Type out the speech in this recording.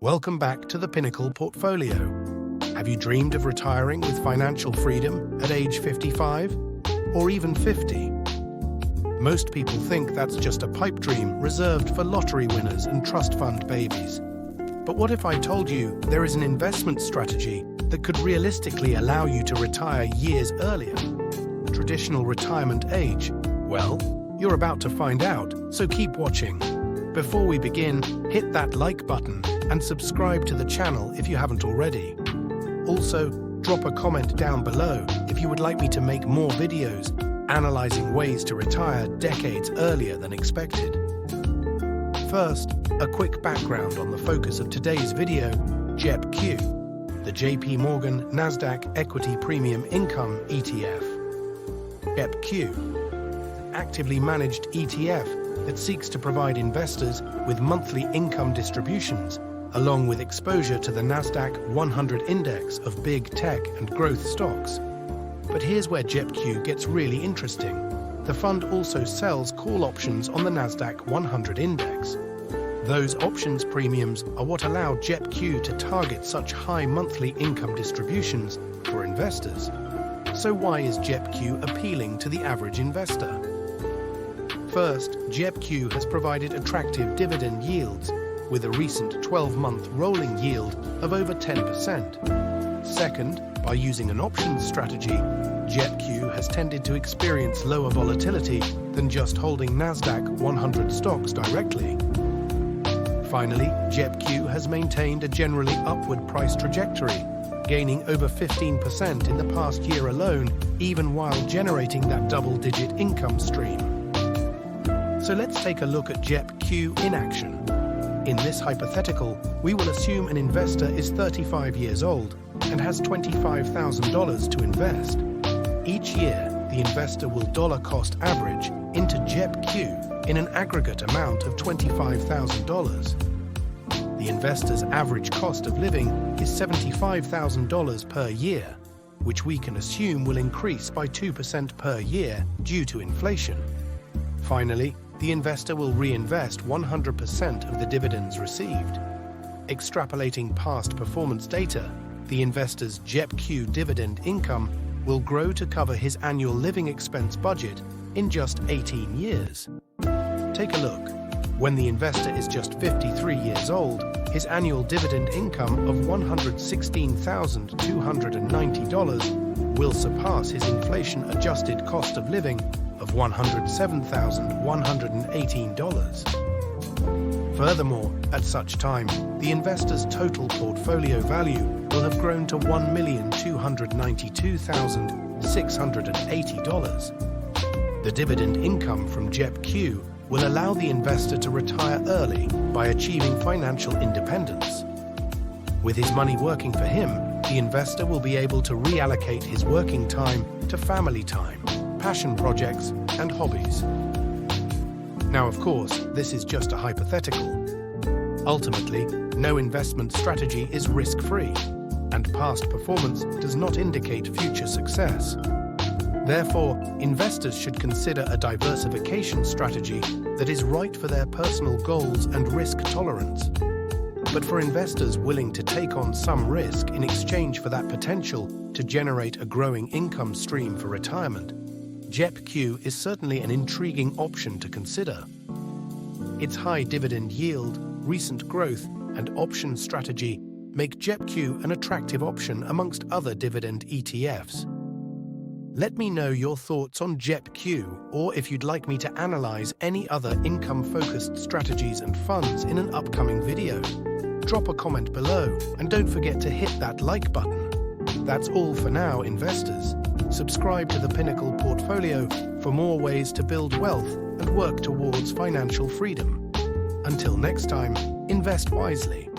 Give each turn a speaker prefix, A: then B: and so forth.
A: Welcome back to the Pinnacle Portfolio. Have you dreamed of retiring with financial freedom at age 55 or even 50? Most people think that's just a pipe dream reserved for lottery winners and trust fund babies. But what if I told you there is an investment strategy that could realistically allow you to retire years earlier? Traditional retirement age? Well, you're about to find out, so keep watching. Before we begin, hit that like button and subscribe to the channel if you haven't already. Also, drop a comment down below if you would like me to make more videos analyzing ways to retire decades earlier than expected. First, a quick background on the focus of today's video, JEPQ, the JPMorgan Nasdaq Equity Premium Income ETF. JEPQ, an actively managed ETF that seeks to provide investors with monthly income distributions, along with exposure to the Nasdaq 100 index of big tech and growth stocks. But here's where JEPQ gets really interesting. The fund also sells call options on the Nasdaq 100 index. Those options premiums are what allow JEPQ to target such high monthly income distributions for investors. So why is JEPQ appealing to the average investor? First, JEPQ has provided attractive dividend yields, with a recent 12-month rolling yield of over 10%. Second, by using an options strategy, JEPQ has tended to experience lower volatility than just holding Nasdaq 100 stocks directly. Finally, JEPQ has maintained a generally upward price trajectory, gaining over 15% in the past year alone, even while generating that double-digit income stream. So let's take a look at JEPQ in action. In this hypothetical, we will assume an investor is 35 years old and has $25,000 to invest. Each year, the investor will dollar-cost average into JEPQ in an aggregate amount of $25,000. The investor's average cost of living is $75,000 per year, which we can assume will increase by 2% per year due to inflation. Finally, the investor will reinvest 100% of the dividends received. Extrapolating past performance data, the investor's JEPQ dividend income will grow to cover his annual living expense budget in just 18 years. Take a look. When the investor is just 53 years old, his annual dividend income of $116,290 will surpass his inflation-adjusted cost of living of $107,118. Furthermore, at such time, the investor's total portfolio value will have grown to $1,292,680. The dividend income from JEPQ will allow the investor to retire early by achieving financial independence. With his money working for him, the investor will be able to reallocate his working time to family time, passion projects, and hobbies. Now, of course, this is just a hypothetical. Ultimately, no investment strategy is risk-free, and past performance does not indicate future success. Therefore, investors should consider a diversification strategy that is right for their personal goals and risk tolerance. But for investors willing to take on some risk in exchange for that potential to generate a growing income stream for retirement, JEPQ is certainly an intriguing option to consider. Its high dividend yield, recent growth, and option strategy make JEPQ an attractive option amongst other dividend ETFs. Let me know your thoughts on JEPQ, or if you'd like me to analyze any other income-focused strategies and funds in an upcoming video. Drop a comment below, and don't forget to hit that like button. That's all for now, investors. Subscribe to the Pinnacle Portfolio for more ways to build wealth and work towards financial freedom. Until next time, invest wisely.